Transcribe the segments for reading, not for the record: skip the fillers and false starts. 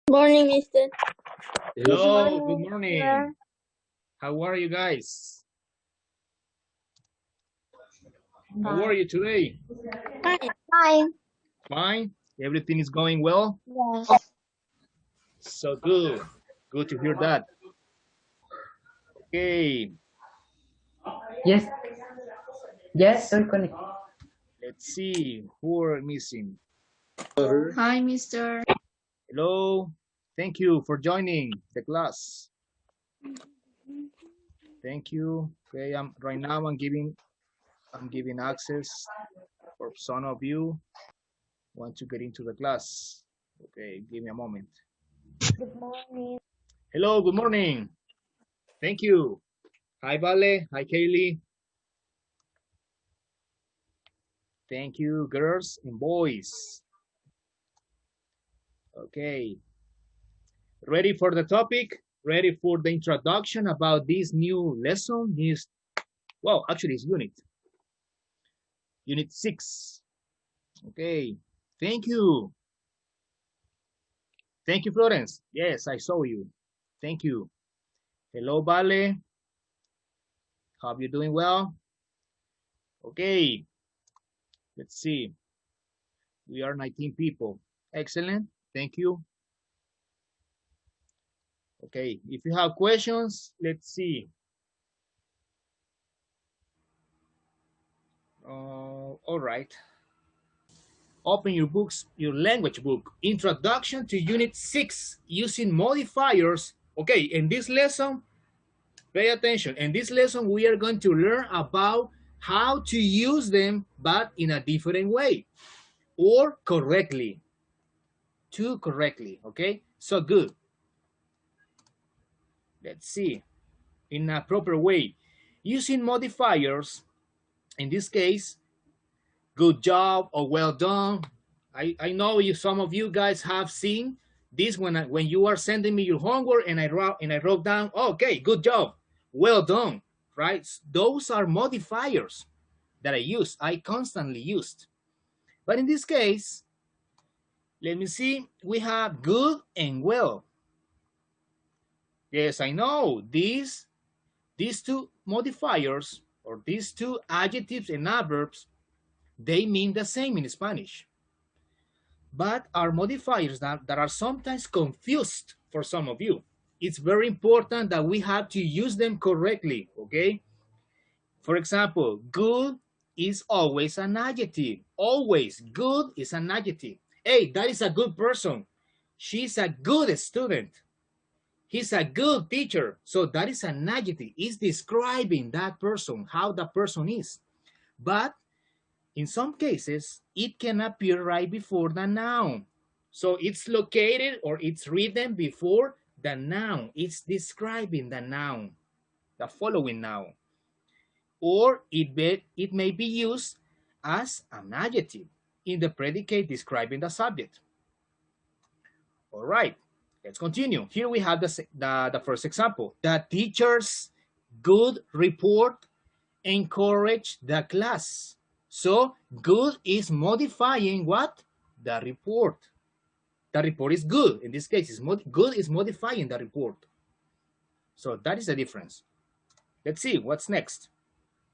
Morning, Mister. Good Hello, good morning, sir. morning. How are you guys? How are Fine. you today? Fine. Fine. Fine? Everything is going well? Yes. So good. Good to hear that. Okay, Yes, yes, soy conectado. let's see who are missing. Hi, Mister. Hello, thank you for joining the class. Thank you. Okay, right now I'm giving access for some of you want to get into the class. Okay, give me a moment. Good morning. Hello, good morning. Thank you. Hi, Vale. Hi, Kaylee. Thank you, girls and boys. Okay, ready for the topic? Ready for the introduction about this new lesson? Well, actually, it's unit 6. Okay, thank you. Thank you, Florence. Yes, I saw you. Thank you. Hello, Vale. Hope you're doing well. Okay, let's see. We are 19 people. Excellent. Thank you. Okay, if you have questions, let's see. All right. Open your books, your language book. Introduction to Unit 6, using modifiers. Okay, in this lesson, pay attention. In this lesson, we are going to learn about how to use them, but in a different way, or correctly. To correctly, okay? So good. Let's see. In a proper way. Using modifiers, in this case, good job or well done. I know some of you guys have seen this when you are sending me your homework and I wrote down, okay, good job, well done, right? Those are modifiers that I constantly used. But in this case, let me see, we have good and well. Yes, I know these two modifiers, or these two adjectives and adverbs, they mean the same in Spanish, but are modifiers that are sometimes confused for some of you. It's very important that we have to use them correctly, okay? For example, good is always an adjective. Always. Good is an adjective. Hey, that is a good person. She's a good student. He's a good teacher. So that is an adjective. It's describing that person, how that person is. But in some cases, it can appear right before the noun. So it's located or it's written before the noun. It's describing the noun, the following noun. Or it may be used as an adjective in the predicate describing the subject. All right, let's continue. Here we have the first example. The teacher's good report encouraged the class. So good is modifying what? The report. The report is good. In this case, good is modifying the report. So that is the difference. Let's see what's next.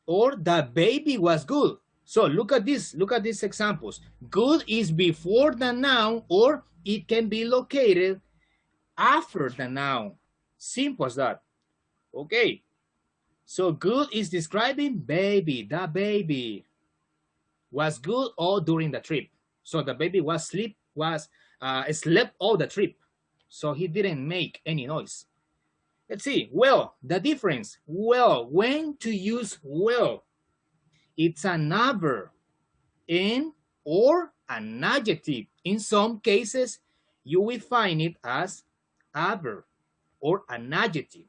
Or the baby was good. So look at this. Look at these examples. Good is before the noun, or it can be located after the noun. Simple as that. Okay. So good is describing baby, the baby was good all during the trip. So the baby slept all the trip. So he didn't make any noise. Let's see. Well, the difference. Well, when to use well? It's an adverb in or an adjective. In some cases, you will find it as adverb or an adjective.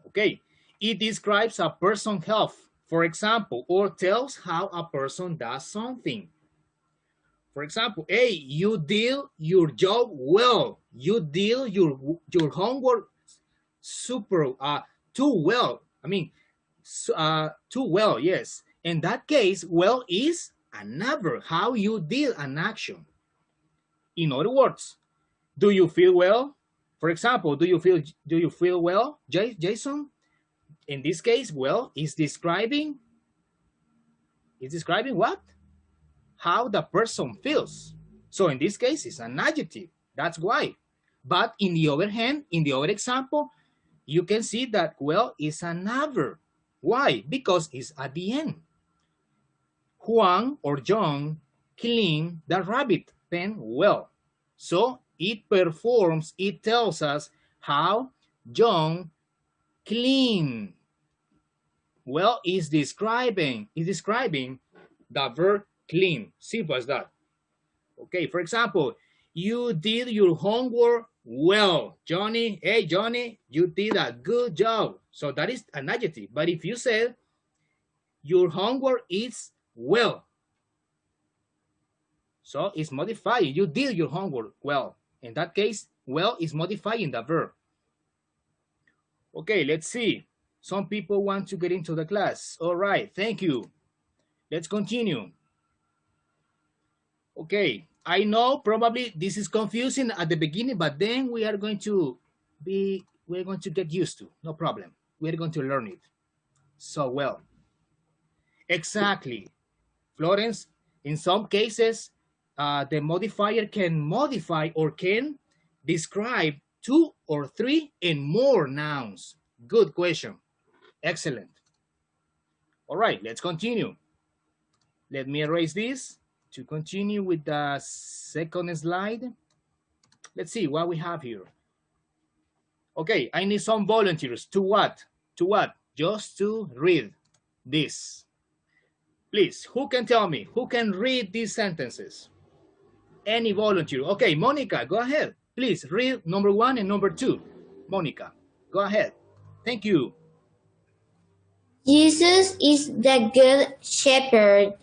Okay. It describes a person's health, for example, or tells how a person does something. For example, hey, you did your job well. You did your homework super too well. I mean, too well. Yes. In that case, well is an adverb. How you did an action. In other words, Do you feel well? For example, do you feel well, Jason? In this case, well is describing what? How the person feels. So in this case, it's an adjective. That's why. But in the other hand, in the other example, you can see that well is an adverb. Why? Because it's at the end. Juan or John cleaned the rabbit pen well. So it performs, it tells us how John cleaned. Well is describing the verb clean. Simple as that. Okay, for example, you did your homework well, Johnny. Hey, Johnny, you did a good job. So that is an adjective. But if you say your homework is well, so it's modifying. You did your homework well. In that case, well is modifying the verb. Okay, let's see. Some people want to get into the class. All right, thank you. Let's continue. Okay, I know probably this is confusing at the beginning, but then we're going to get used to, no problem. We're going to learn it so well. Exactly. Florence, in some cases, the modifier can modify or can describe 2 or 3 and more nouns. Good question. Excellent. All right, let's continue. Let me erase this to continue with the second slide. Let's see what we have here. Okay, I need some volunteers. To what? To what? Just to read this. Please, who can tell me? Who can read these sentences? Any volunteer? Okay, Monica, go ahead. Please read number 1 and number 2. Monica, go ahead. Thank you. Jesus is the good shepherd.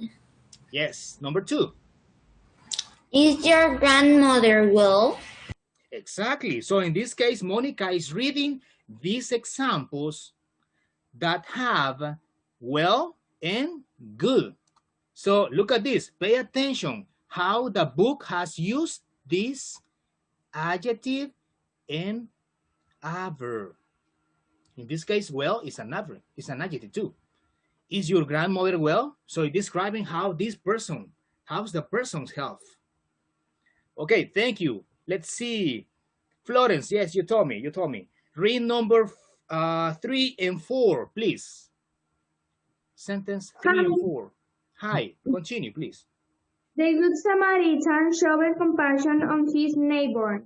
Yes, number 2. Is your grandmother well? Exactly. So in this case, Monica is reading these examples that have well and good. So look at this. Pay attention how the book has used this adjective and adverb. In this case, well is an adverb. It's an adjective too. Is your grandmother well? So it's describing how this person, how's the person's health. Okay, thank you. Let's see. Florence, yes, you told me. Read number 3 and 4, please. Sentence 3 and 4. Hi, continue, please. The Good Samaritan showed compassion on his neighbor.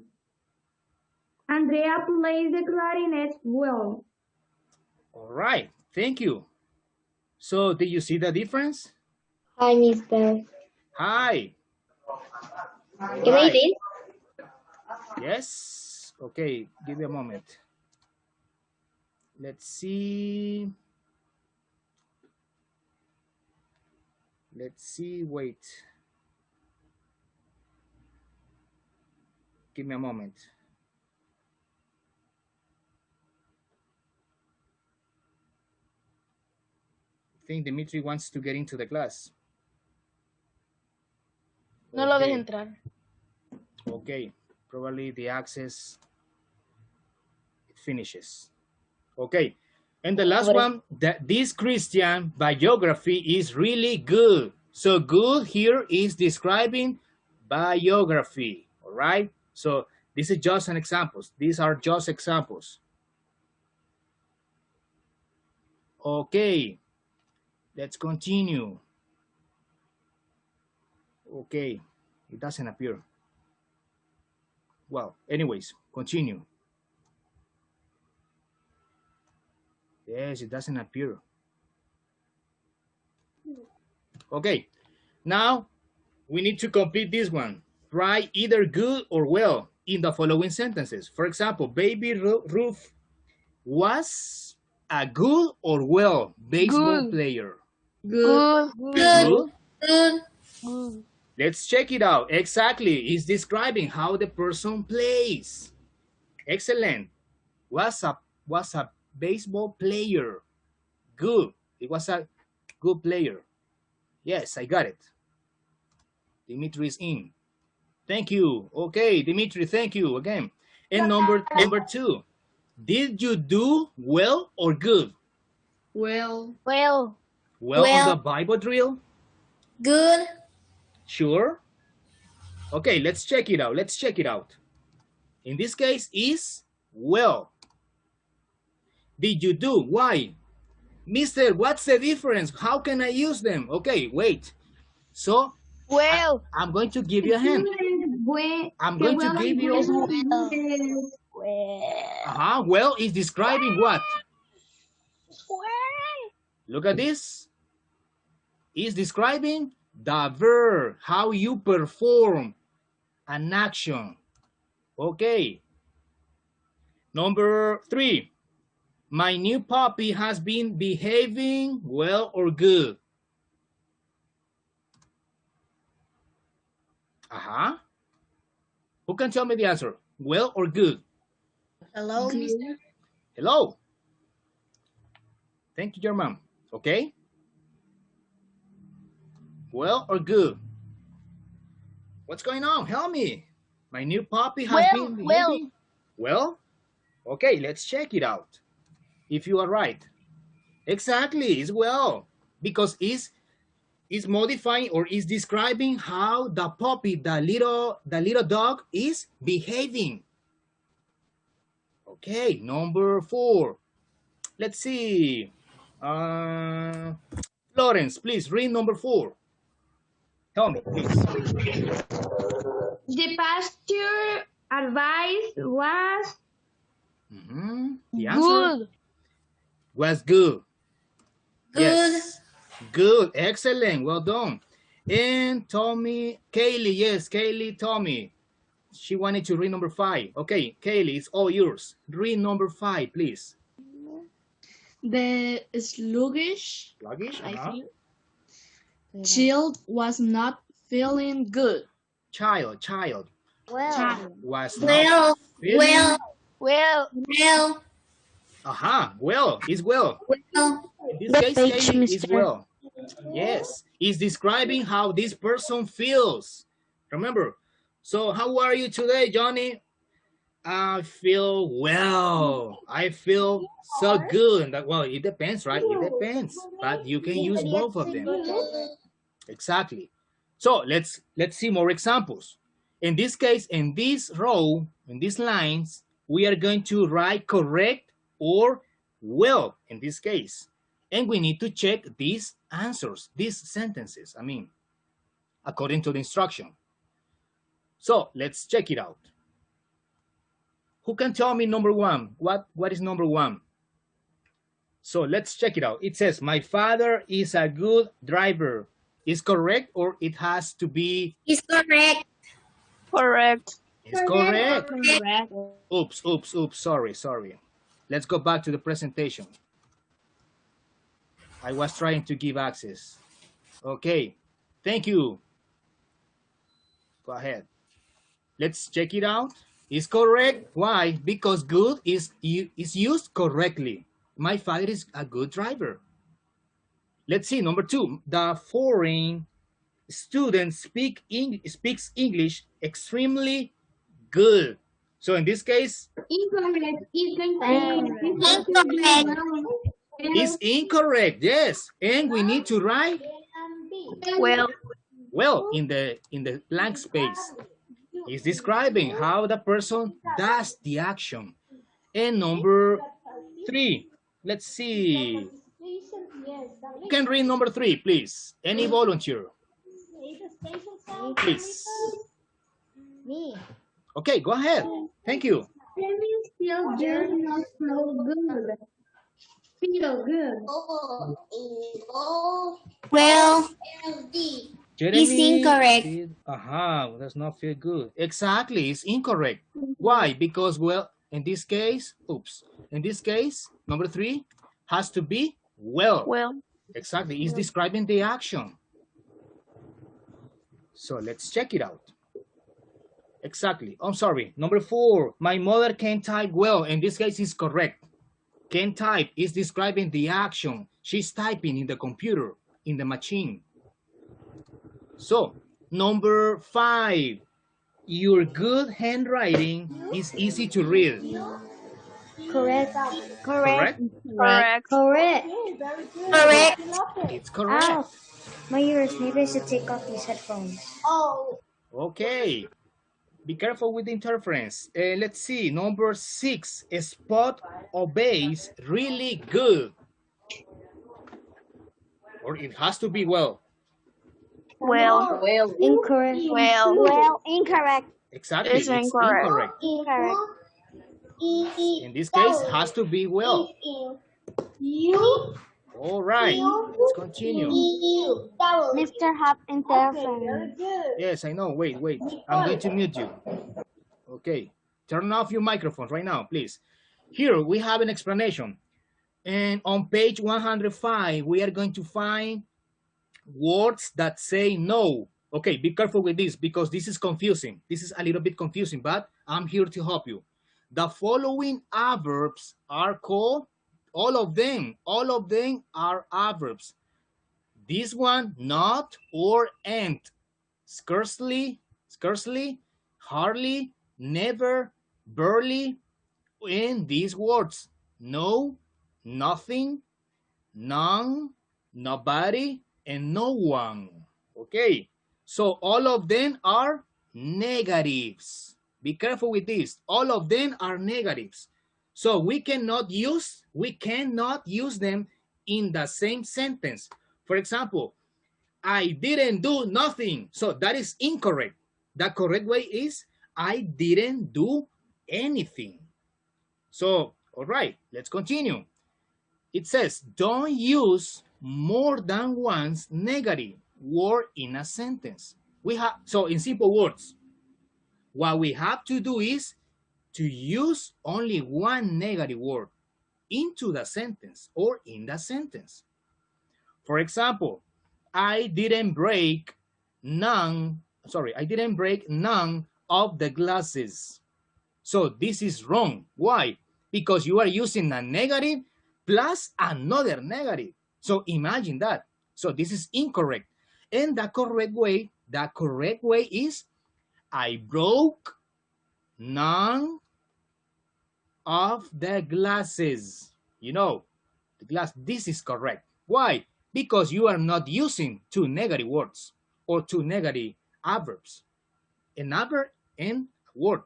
Andrea plays the clarinet well. All right, thank you. So, did you see the difference? Hi, Mister. Hi. Can I read? Yes. Okay, give me a moment. Let's see. Wait. Give me a moment. I think Dimitri wants to get into the class. No lo deje entrar. Okay, probably the access finishes. Okay, and the last one, this Christian biography is really good. So good here is describing biography, all right? So this is just an example. These are just examples. Okay, let's continue. Okay, it doesn't appear. Well, anyways, continue. Yes, it doesn't appear. Okay, now we need to complete this one. Write either good or well in the following sentences. For example, Baby Ruth was a good or well baseball player. Good. Good. Good. Let's check it out. Exactly. It's describing how the person plays. Excellent. Was a baseball player. Good. It was a good player. Yes, I got it. Dimitri is in. Thank you. Okay, Dimitri, thank you again. And number two, did you do well or good? Well. Well on Well. the Bible drill? Good. Sure. Okay, let's check it out. Let's check it out. In this case is well. Did you do? Why? Mister, what's the difference? How can I use them? Okay, wait. So, Well. I'm going to give you a hint. I'm going to give you... Well is describing what? Look at this. It's describing the verb, how you perform an action. Okay. Number 3. My new puppy has been behaving well or good. Who can tell me the answer? Well or good? Hello, mister. Hello. Thank you, German. Okay. Well or good? What's going on? Help me. My new puppy has been behaving. Well? Okay, let's check it out. If you are right. Exactly, it's well. Because it's modifying or is describing how the puppy, the little dog is behaving. Okay, number 4. Let's see. Florence, please read number 4. Tell me, please. The pastor advice was The answer Good. was good. Good. Yes. Good. Excellent. Well done. And Tommy, Kaylee, yes, Kaylee, Tommy. She wanted to read number 5. Okay, Kaylee, it's all yours. Read number 5, please. The sluggish Sluggish? child was not feeling good. Child Well. was Well. not feeling... Well. Well. Well. Well, is well. Well. In this case, Kaylee is well. Yes, it's describing how this person feels. Remember, so how are you today, Johnny? I feel well. I feel so good. Well, it depends, right? It depends, but you can use both of them. Exactly. So let's see more examples. In this case, in this row, in these lines, we are going to write correct or well in this case. And we need to check these answers, these sentences, I mean, according to the instruction. So let's check it out. Who can tell me number 1? What is number 1? So let's check it out. It says, my father is a good driver. Is correct or it has to be? It's correct. Correct. It's correct. Correct. Oops, sorry. Let's go back to the presentation. I was trying to give access. Okay, thank you. Go ahead. Let's check it out. It's correct. Why? Because good is used correctly. My father is a good driver. Let's see, number 2. The foreign student speaks English extremely good. So in this case, it's incorrect. Yes, and we need to write well in the blank space. It's describing how the person does the action. And number 3, let's see. You can read number 3, please. Any volunteer? Please. Me. Okay, go ahead. Thank you. Feel good, not so good. Feel good. Well. Jeremy, It's incorrect. Does not feel good. Exactly, it's incorrect. Why? Because, well, in this case, number 3 has to be well. Well. Exactly, it's describing the action. So let's check it out. Exactly. I'm sorry. Number 4, my mother can type well. In this case, is correct. Can type is describing the action. She's typing in the computer, in the machine. So, number 5, Your good handwriting is easy to read. Correct. Correct? Correct. Correct. Correct. It's correct. Ow. My ears. Maybe I should take off these headphones. Oh. Okay. Be careful with the interference. Let's see. Number 6. Spot obeys really good. Or it has to be well. Well. Incorrect. Well. Incorrect. Exactly. It's It's incorrect. incorrect. In this case, has to be well. All right. Let's continue. Mr. Hop interference. Yes, I know. Wait. I'm going to mute you. Okay. Turn off your microphones right now, please. Here we have an explanation. And on page 105, we are going to find words that say no. Okay, be careful with this because this is confusing. This is a little bit confusing, but I'm here to help you. The following adverbs are called, all of them are adverbs. This one, not or ain't. Scarcely, hardly, never, barely, in these words. No, nothing, none, nobody, and no one. Okay, so all of them are negatives. Be careful with this. All of them are negatives. So we cannot use them in the same sentence. For example, I didn't do nothing. So that is incorrect. The correct way is I didn't do anything. So, all right, let's continue. It says, don't use more than once negative word in a sentence. So in simple words, what we have to do is to use only one negative word into the sentence or in the sentence. For example, I didn't break none of the glasses. So this is wrong. Why? Because you are using a negative plus another negative. So imagine that. So this is incorrect. And the correct way is I broke none of the glasses. You know, the glass, this is correct. Why? Because you are not using two negative words or two negative adverbs. An adverb and a word.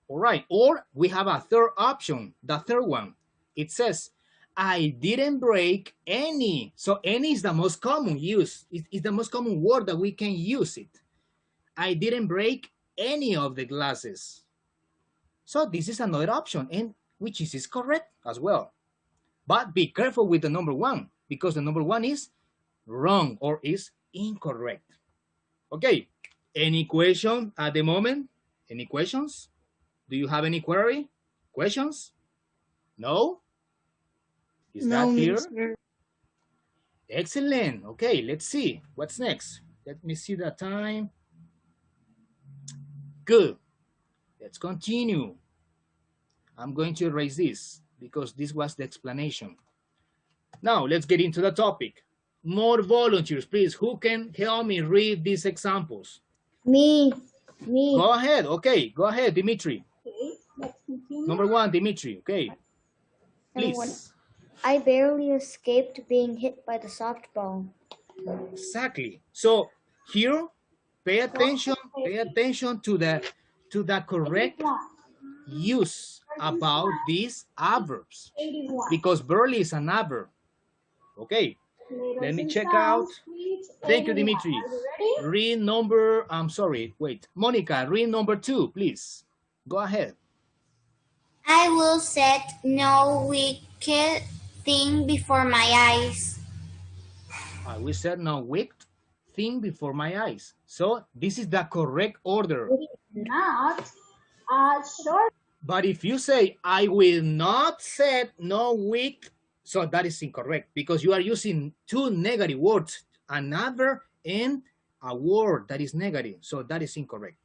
All right, or we have a third option, the third one. It says, I didn't break any. So any is the most common use. It's the most common word that we can use it. I didn't break any of the glasses. So this is another option, and which is correct as well. But be careful with the number one, because the number one is wrong or is incorrect. Okay, any question at the moment? Any questions? Do you have any query? Questions? No? Is that clear? Mister. Excellent. Okay, let's see. What's next? Let me see the time. Good. Let's continue. I'm going to erase this because this was the explanation. Now, let's get into the topic. More volunteers, please. Who can help me read these examples? Me. Go ahead. Okay, go ahead, Dimitri. Okay, let's continue. Number one, Dimitri. Okay, please. I barely escaped being hit by the softball. Exactly. So here, pay attention to the correct use about these adverbs, 81. because barely is an adverb. Okay, let me check out. Thank you, Dimitri. Read number, Monica, read number 2, please. Go ahead. I will set no wicked thing before my eyes. I will set no wicked thing before my eyes. So this is the correct order. Not short. But if you say, I will not set no wicked, so that is incorrect because you are using two negative words, an adverb and a word that is negative. So that is incorrect.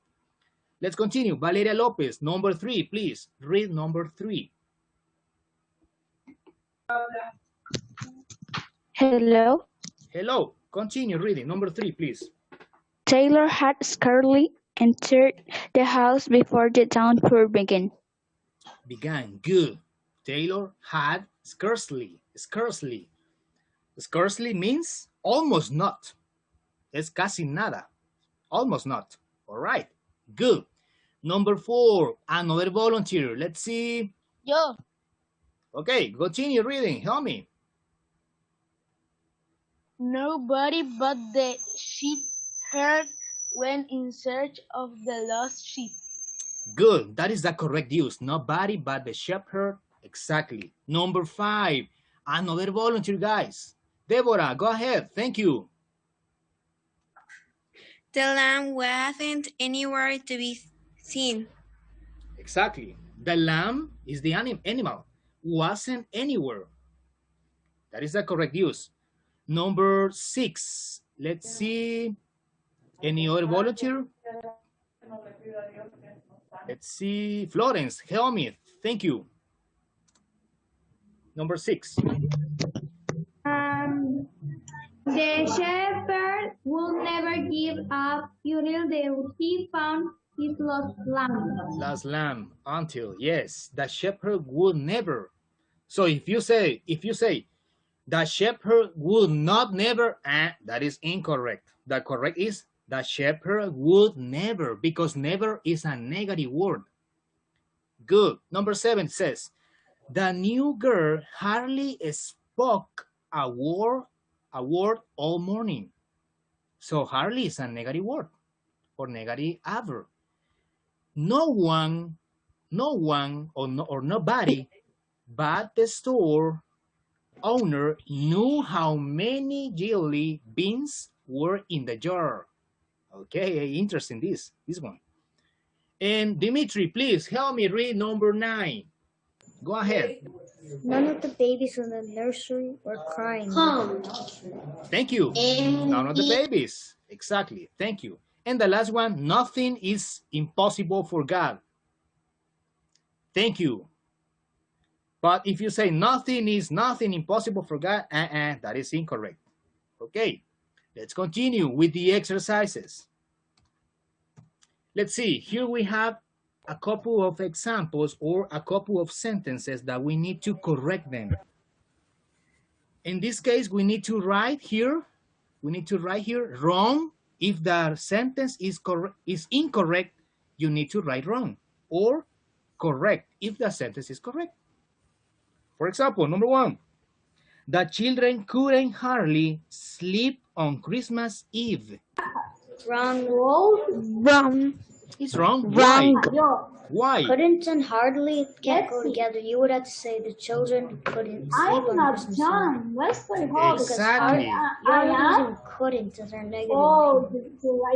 Let's continue. Valeria Lopez, number 3, please. Read number 3. Hello. Hello. Continue reading. Number 3, please. Taylor had scarcely entered the house before the downpour began. Began. Good. Taylor had scarcely. Scarcely means almost not. Es casi nada. Almost not. All right. Good. Number 4, another volunteer. Let's see. Yo. Okay, continue reading. Help me. Nobody but the shepherd went in search of the lost sheep. Good. That is the correct use. Nobody but the shepherd. Exactly. Number 5, another volunteer, guys. Deborah, go ahead. Thank you. The lamb wasn't anywhere to be seen. Exactly. The lamb is the animal. Wasn't anywhere. That is the correct use. Number 6. Let's see. Any other volunteer? Let's see. Florence, help me. Thank you. Number 6. The shepherd would never give up until he found his lost lamb. Last lamb until, yes, the shepherd would never. So if you say the shepherd would not never, that is incorrect. The correct is the shepherd would never, because never is a negative word. Good. Number 7 says, the new girl hardly spoke a word all morning. So hardly is a negative word or negative adverb. No one or nobody but the store owner knew how many jelly beans were in the jar. Okay, interesting this one. And Dimitri, please help me read number 9. Go ahead. None of the babies in the nursery were crying. Thank you. None of the babies. Exactly. Thank you. And the last one, nothing is impossible for God. Thank you. But if you say nothing impossible for God, that is incorrect. Okay, let's continue with the exercises. Let's see, here we have a couple of examples or a couple of sentences that we need to correct them. In this case, we need to write here wrong. If the sentence is incorrect, you need to write wrong, or correct if the sentence is correct. For example, number 1, the children couldn't hardly sleep on Christmas Eve. Wrong. Wrong. It's wrong. Wrong. Why? Couldn't and hardly can't go together. You would have to say the children couldn't sleep on Christmas Eve. Exactly. You're using couldn't as our negative.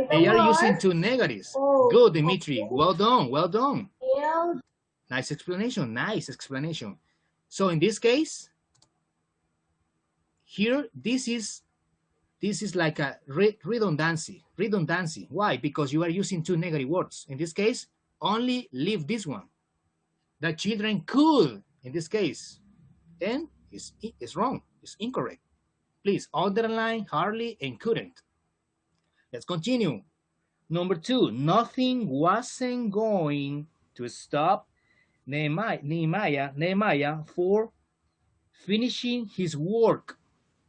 They are using two negatives. Good, Dimitri. Well done. Well done. Nice explanation. Nice explanation. So in this case, here, this is like a redundancy. Why? Because you are using two negative words. In this case, only leave this one. The children could, in this case, and it's wrong. It's incorrect. Please underline hardly and couldn't. Let's continue. Number 2, nothing wasn't going to stop Nehemiah for finishing his work.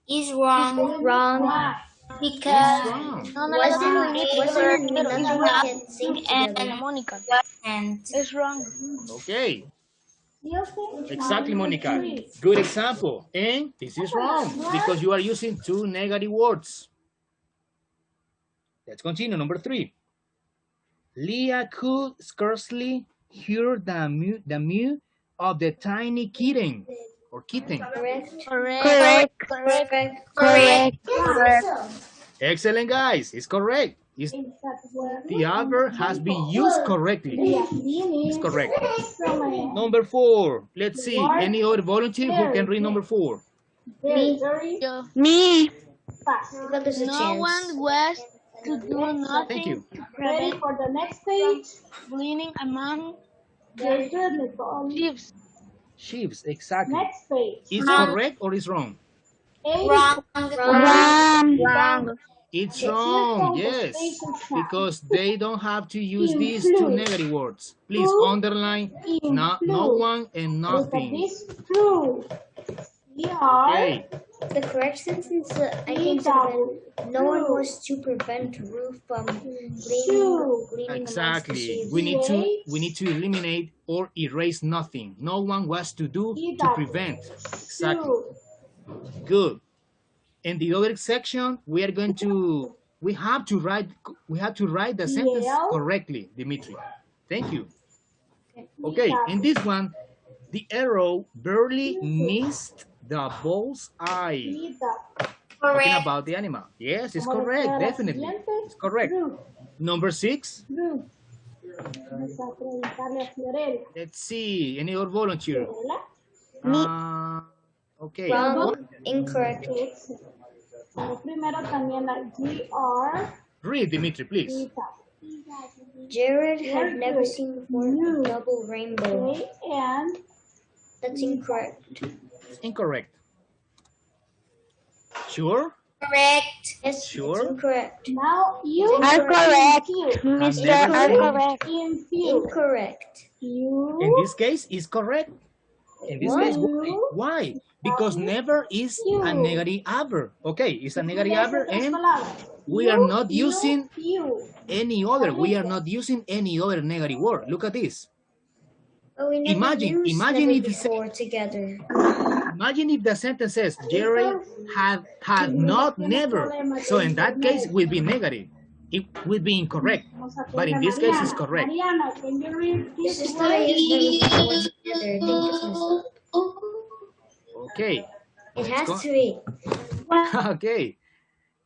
He's wrong. Wrong. Because wasn't And Monica. and It's wrong. Okay. Exactly, Monica. Good example. And this is wrong because you are using two negative words. Let's continue. Number 3. Leah could scarcely hear the mew of the tiny kitten or kitten. Correct. Excellent, guys. It's correct. The adverb has been used correctly. It's correct. Number 4. Let's see. Any other volunteer who can read number 4? Me. but there's a No chance. one was to do nothing. Thank you. Ready for the next page. Gleaning among the sheaves. Sheaves, exactly. Next page. Is correct or is wrong? Wrong. Wrong. It's wrong, yes, because they don't have to use these two negative words. Please underline no one and nothing. Okay. The correct sentence, I think, no one was to prevent roof from gleaming Exactly. We need to eliminate or erase nothing. No one was to do to prevent. Exactly. Good. In the other section, we have to write the sentence correctly, Dimitri. Thank you. Okay, in this one, the arrow barely missed the bull's eye. Talking about the animal. Yes, it's correct, definitely. It's correct. Number 6. Let's see, any other volunteer? Okay. Wrong, incorrect. Read, Dimitri, please. Jared had never seen before a double rainbow. That's incorrect. Incorrect. Sure? Correct. Yes, Sure. it's incorrect. Now you Are correct, Mister. Mr. Are correct. Incorrect. In this case, is correct. In this case, why? Because never is a negative adverb. Okay, it's a negative adverb, and we are not using any other. We are not using any other negative word. Look at this. But we never Imagine never if before together. Imagine if the sentence says Jerry had not never. So in that case, it will be negative. It will be incorrect. But in this case, it's correct. This is the way it's never before together. Think business. Okay. It has to be. Okay.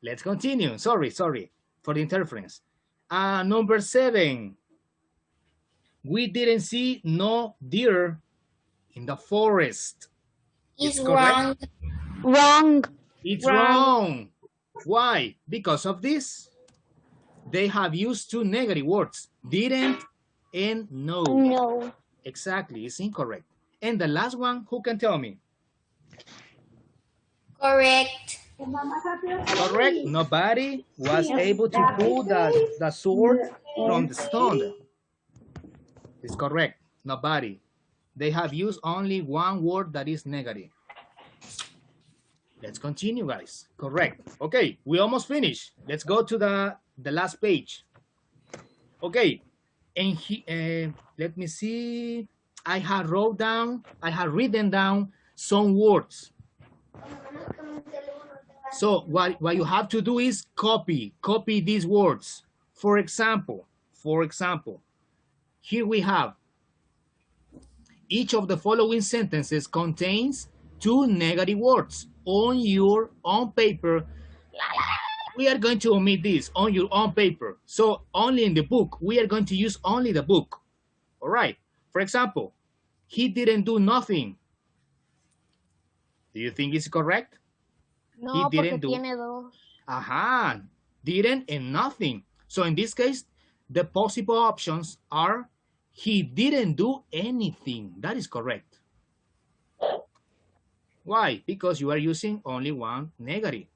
Let's continue. Sorry for the interference. Number 7. We didn't see no deer in the forest. Is It's correct. Wrong. It's wrong. Why? Because of this. They have used two negative words, didn't and no. No. Exactly, it's incorrect. And the last one, who can tell me? correct. Correct. Nobody was able to pull the sword from the stone. It's correct. Nobody. They have used only one word that is negative. Let's continue, guys. Correct. Okay, we almost finished. Let's go to the last page. Okay, and let me see. I have written down some words. So what you have to do is copy these words. For example, here we have each of the following sentences contains two negative words. On your own paper, we are going to omit this on your own paper. So only in the book, we are going to use only the book. All right. For example, he didn't do nothing. Do you think it's correct? No, He porque didn't do. tiene dos. Aha, didn't and nothing. So in this case, the possible options are he didn't do anything. That is correct. Why? Because you are using only one negative.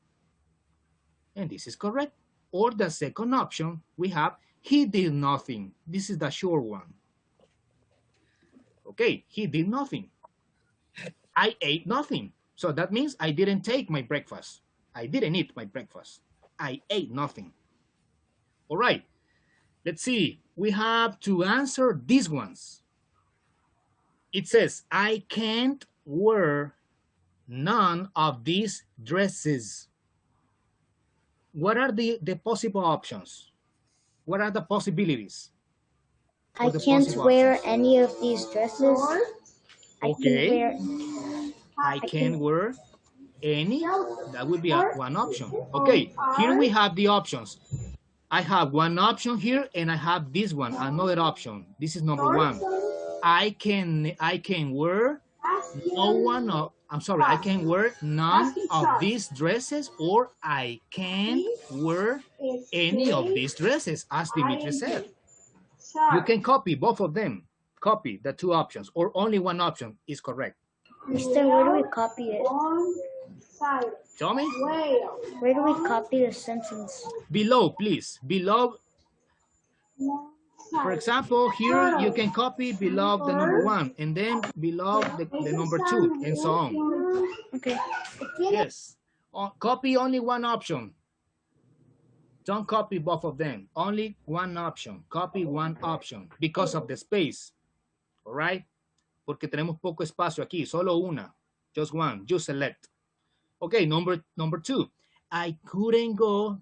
And this is correct. Or the second option, we have he did nothing. This is the short one. Okay, he did nothing. I ate nothing. So that means I didn't take my breakfast. I didn't eat my breakfast. I ate nothing. All right, let's see. We have to answer these ones. It says, I can't wear none of these dresses. What are the possible options? What are the possibilities? I can't wear any of these dresses. Okay. I can't wear any. That would be one option. Okay, here we have the options. I have one option here, and I have this one, another option. This is number 1. I can wear I can wear none of these dresses, or I can't wear any of these dresses, as Dimitri said. You can copy both of them. Copy the two options, or only one option is correct. Mister, where do we copy it? Tell me. Where do we copy the sentence? Below, please. Below. For example, here you can copy below the number 1 and then below the number 2 and so on. Okay. Yes. Copy only one option. Don't copy both of them. Only one option. Copy one option because of the space. All right? Porque tenemos poco espacio aquí. Solo una. Just one. You select. Okay, number 2. I couldn't go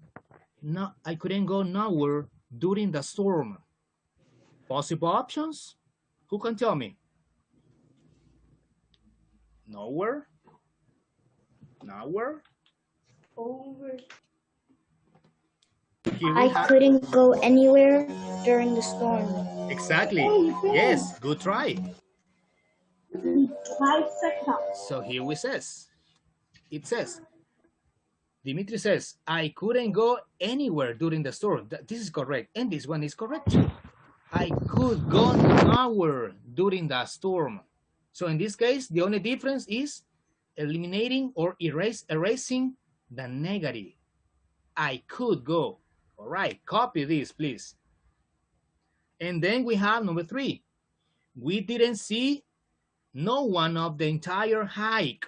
nowhere during the storm. Possible options? Who can tell me? Nowhere? Nowhere? Over. I couldn't go anywhere during the storm. Exactly. Yes, good try. 5 seconds. So here it says, Dimitri says, I couldn't go anywhere during the storm. This is correct. And this one is correct too. I could go nowhere during the storm. So in this case, the only difference is eliminating or erasing the negative. I could go. All right, copy this, please. And then we have number 3. We didn't see no one of the entire hike.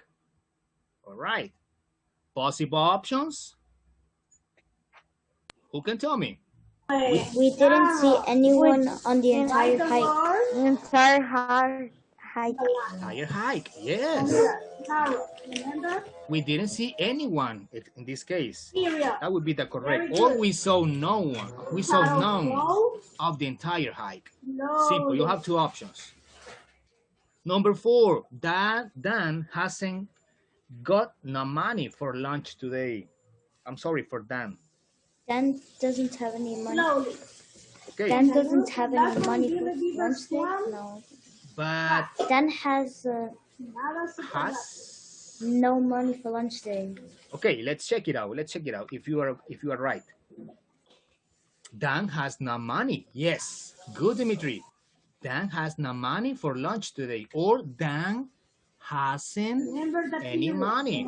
All right. Possible options? Who can tell me? We didn't see anyone on the entire hike. Entire hike. Entire hike, yes. We didn't see anyone in this case. That would be the correct. Or we saw no one. We saw none of the entire hike. Simple, you have 2 options. Number 4, Dan hasn't got no money for lunch today. I'm sorry for Dan. Dan doesn't have any money. Okay. Dan doesn't have any money for lunch today? No. But Dan has has no money for lunch today. okay, let's check it out. Let's check it out if you are right. Dan has no money. Yes. Good, Dimitri. Dan has no money for lunch today. Or Dan hasn't any money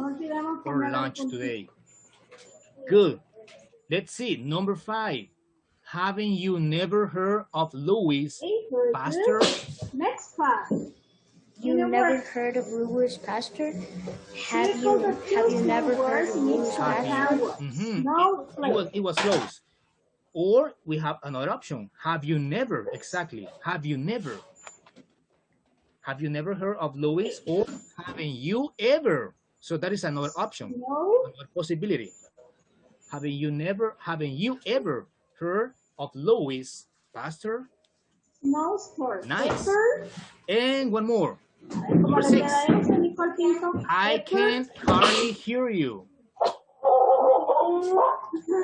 for lunch today. Good. Let's see. Number 5. Haven't you never heard of Louis Pasteur? Next part. You never heard of Louis Pasteur? Have you never heard of Louis Pasteur? No, It was close. Or we have another option. Have you never? Exactly. Have you never? Have you never heard of Louis? Or haven't you ever? So that is another option. Another possibility. Haven't you ever heard of Louis Pasteur? no sport. Nice. And one more. Number 6. I can hardly hear you.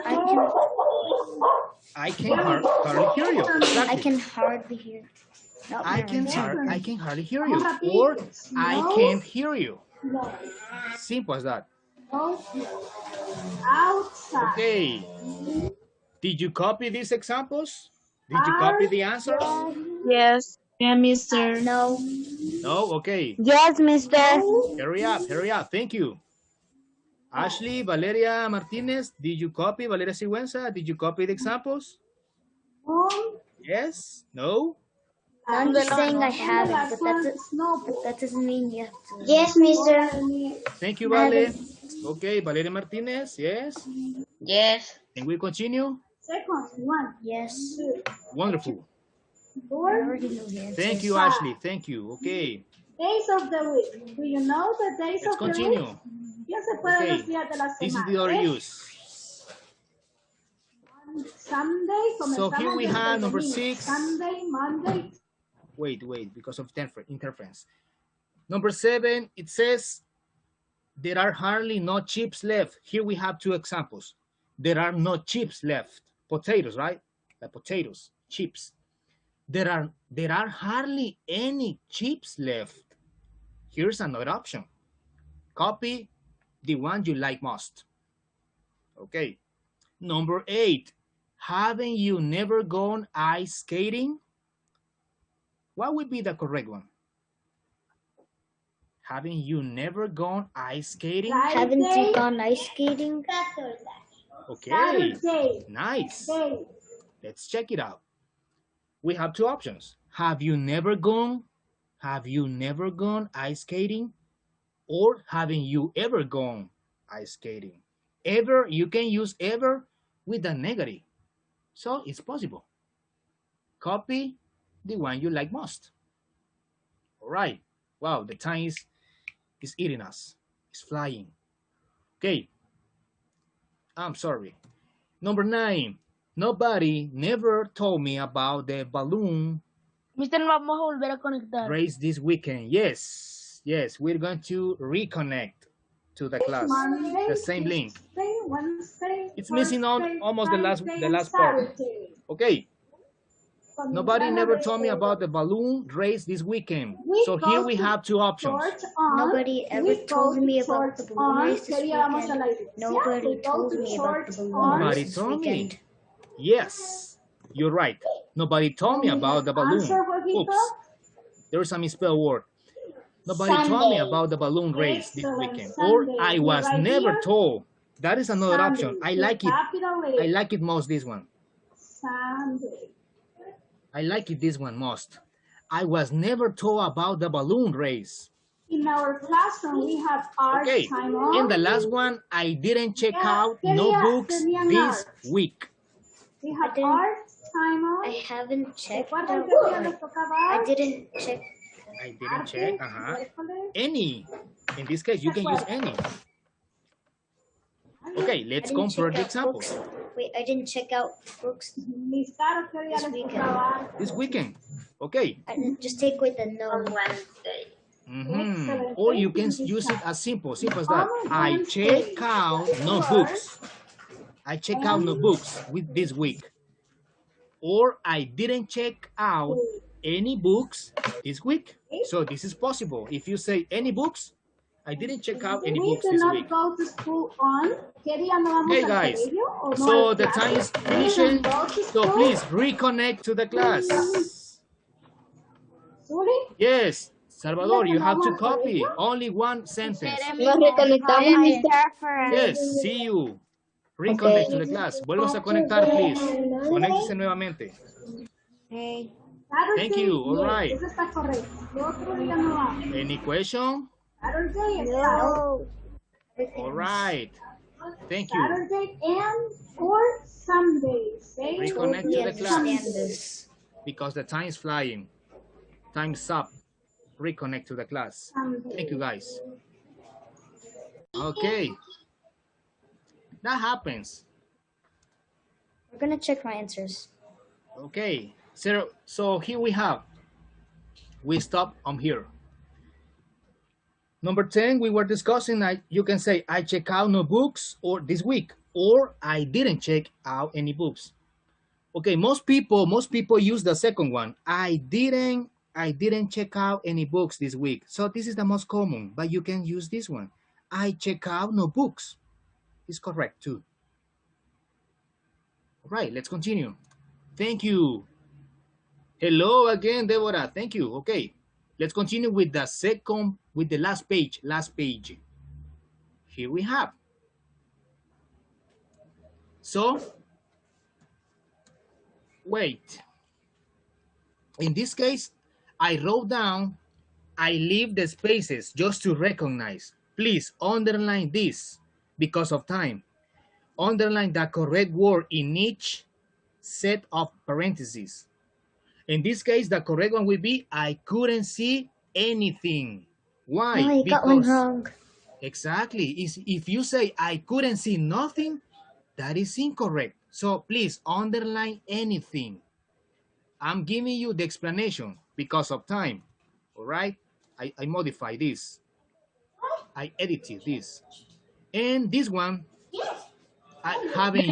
I can hardly hear you. Exactly. I can hardly hear. No, I can hardly hear you. Or I can't hear you. Simple as that. Outside. Okay. Did you copy these examples? Did you copy the answers? Yes. Yeah, mister. No. No? Okay. Yes, mister. Hurry up, hurry up. Thank you. Ashley, Valeria Martinez, did you copy? Valeria Sigüenza, did you copy the examples? Yes? No? I'm just saying I haven't, but that doesn't mean you have to. Yes, mister. Thank you, Vale. Okay, Valeria Martinez, yes? Yes. Can we continue? Second one. Yes. Wonderful. I already know the answer. Thank you, Ashley. Thank you. Okay, Days of the week. Do you know the days let's of the continue. week? Ya se pueden Okay, los días de la this is semana. the other use. Sunday, So here we comenzamos have desde number domingo. 6. Sunday, Monday. Wait, because of interference. Number 7, it says, there are hardly no chips left. Here we have 2 examples. There are no chips left. Potatoes, right? The potatoes, chips. There are hardly any chips left. Here's another option. Copy the one you like most. Okay. Number 8, haven't you never gone ice skating? What would be the correct one? Haven't you never gone ice skating? Haven't you gone ice skating? Okay, nice. Let's check it out. We have two options. Have you never gone? Have you never gone ice skating? Or haven't you ever gone ice skating? Ever, you can use ever with a negative. So it's possible. Copy the one you like most. All right. Wow, the time is eating us. It's flying. Okay. I'm sorry. Number 9. Nobody never told me about the balloon Mister, nos vamos a volver a conectar. race this weekend. Yes, yes, we're going to reconnect to the class. The same link. It's missing on almost the last part. Okay. Nobody never told me about the balloon race this weekend. So here we have two options. Nobody ever told me about the balloon race this weekend. Nobody told me about the balloon Nobody race this told me. weekend. Yes, you're right. Nobody told me about the balloon. Oops, there's a misspelled word. Nobody told me about the balloon race this weekend. Or I was never told. That is another option. I like it. I like it most, this one. I like it this one most. I was never told about the balloon race. In our classroom, we have art Okay, time on. in the last one, I didn't check out notebooks this week. We have I didn't- art time on. I haven't checked out. ¿Cuántos días nos tocaba I art? didn't check. I didn't check. Miércoles. Any. In this case, you can use any. Okay, let's I didn't compare check the out examples. books. Wait, I didn't check out books. Mis caros, ¿qué día This les weekend. tocaba art? This weekend. Okay. Just take away the no. Or you can use it as simple as that. I check out notebooks. I check out notebooks with this week. Or I didn't check out any books this week. So this is possible. If you say any books, I didn't check out any We books do this not week. go to school on. ¿Qué día no vamos Hey al guys, colegio o no so al the clase? time is We finishing. don't go to So school. please reconnect to the class. Suri, Yes, Salvador, you have to copy only one sentence. Nos reconectamos, Mister. Yes, see you. Reconnect to the class. Vuelvas a conectar, please. Conéctese nuevamente. Hey. Thank you. All right. Eso está correcto. Lo otro día no vamos. Any question? Saturday está. All right. Thank you. Saturday and or Sundays. Okay? Reconnect to the Understand class this. because the time is flying. Time's up. Reconnect to the class. Thank you, guys. Okay. That happens. We're gonna check my answers. Okay. So here we have. We stop on here. Number 10, we were discussing, you can say, I check out no books or this week, or I didn't check out any books. Okay, most people use the second one. I didn't check out any books this week. So this is the most common, but you can use this one. I check out no books. It's correct too. All right, let's continue. Thank you. Hello again, Deborah. Thank you. Okay, let's continue with the last page. Here we have. So, wait. In this case, I wrote down, I leave the spaces just to recognize. Please underline this because of time. Underline the correct word in each set of parentheses. In this case, the correct one will be, I couldn't see anything. Why? Oh, you got one wrong. Exactly. If you say, I couldn't see nothing, that is incorrect. So please underline anything. I'm giving you the explanation because of time. All right? I modify this. I edited this. And this one, haven't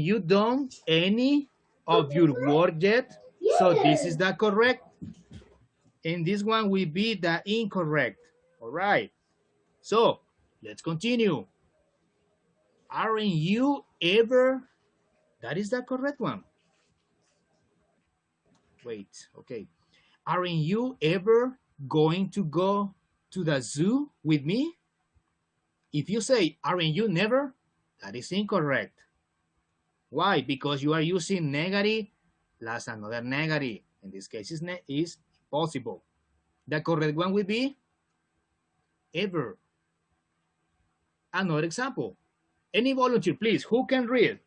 you done any of your work yet? So this is the correct. And this one will be the incorrect. All right. So let's continue. Aren't you ever? That is the correct one. Wait, okay. Aren't you ever going to go to the zoo with me? If you say, aren't you never? That is incorrect. Why? Because you are using negative plus another negative. In this case, is possible. The correct one would be ever. Another example. Any volunteer, please. Who can read?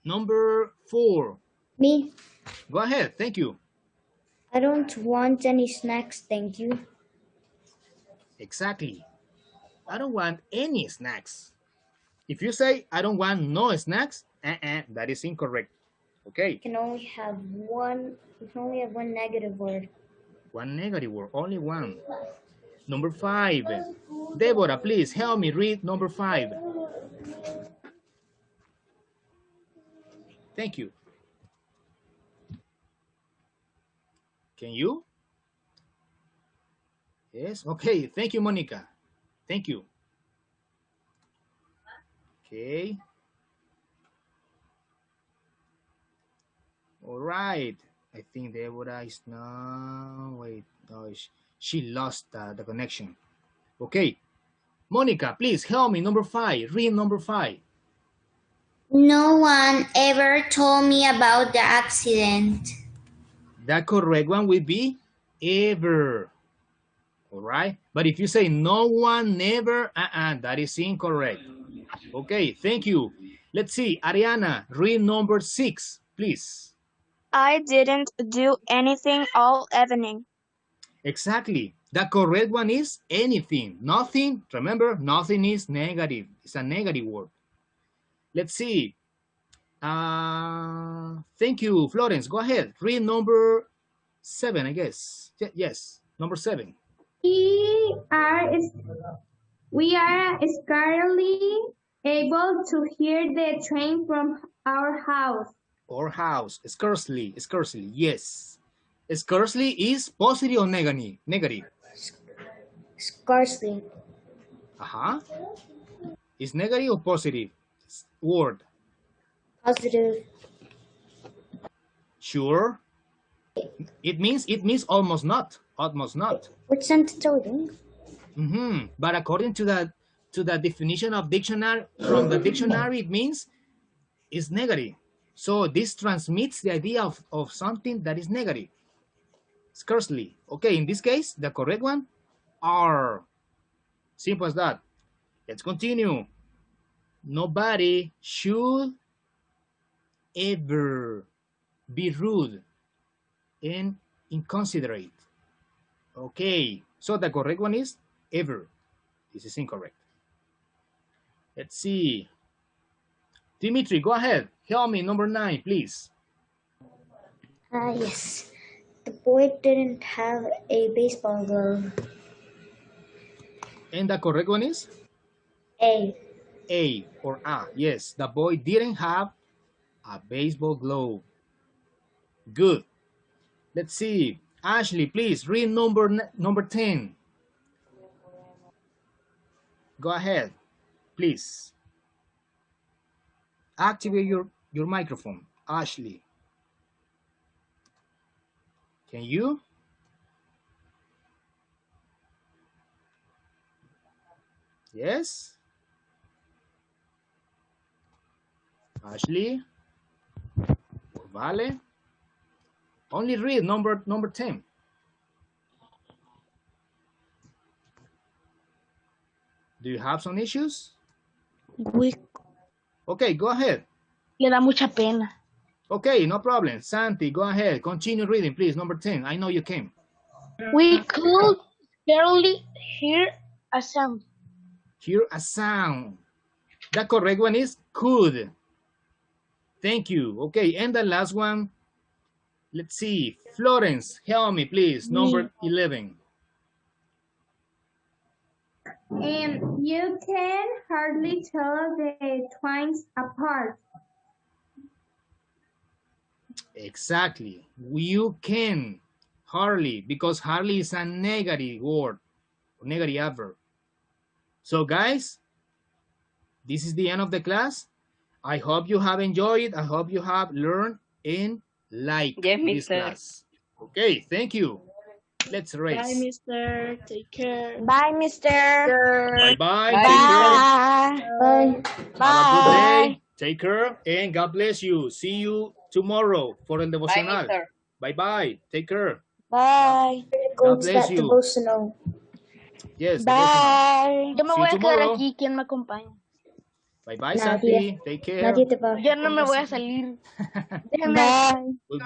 Number 4. Me. Go ahead. Thank you. I don't want any snacks, thank you. Exactly. I don't want any snacks. If you say, I don't want no snacks, that is incorrect. Okay. We can only have one negative word. One negative word, only one. Number 5. Deborah, please help me read number 5. Thank you. Can you? Yes, okay. Thank you, Monica. Thank you. Okay. All right. I think Deborah is now, wait, no, she lost the connection. Okay. Monica, please help me. Number 5. Read number 5. No one ever told me about the accident. The correct one would be ever. All right. But if you say no one never, that is incorrect. Okay. Thank you. Let's see. Ariana, read number 6, please. I didn't do anything all evening. Exactly. The correct one is anything. Nothing. Remember, nothing is negative. It's a negative word. Let's see. Thank you, Florence. Go ahead. Read number 7, I guess. Yes, number 7. We are scarcely able to hear the train from our house. Or house. Scarcely. Yes. Scarcely is positive or negative? Scarcely. Is negative or positive word? Positive. Sure. It means almost not. Almost not. Which sentence are we doing? But according to the definition of dictionary, from the dictionary, it means it's negative. So this transmits the idea of something that is negative. Scarcely. Okay, in this case, the correct one are. Simple as that. Let's continue. Nobody should ever be rude and inconsiderate. Okay, so the correct one is ever. This is incorrect. Let's see. Dimitri, go ahead. Help me, number 9, please. Yes. The boy didn't have a baseball glove. And the correct one is? A. A or A. Yes, the boy didn't have a baseball glove. Good. Let's see. Ashley, please read number 10. Go ahead, please. Activate your microphone, Ashley. Can you? Yes? Ashley? Vale? Only read number 10. Do you have some issues? Okay, go ahead. Le da mucha pena. Okay, no problem. Santi, go ahead. Continue reading, please. Number 10. I know you can. We could barely hear a sound. Hear a sound. The correct one is could. Thank you. Okay, and the last one. Let's see. Florence, help me, please. Number 11. You can hardly tell the twins apart. Exactly. You can hardly, because hardly is a negative word, negative adverb. So guys, this is the end of the class. I hope you have enjoyed. I hope you have learned and liked this class. Okay, thank you. Let's race. Bye, mister. Take care. Bye, mister. Bye-bye. Bye. Take care. Bye. Have a good Bye. day. Take care and God bless you. See you tomorrow for el Bye, devocional. mister. Bye-bye. Take care. Bye. God Goes bless that you. devotional. Yes, devotional. Bye. Yo me See voy you a quedar tomorrow. aquí. ¿Quién me acompaña? Bye-bye, Nadia. Santi. Take care. Nadie te va a Yo no me voy a salir. Bye. Goodbye.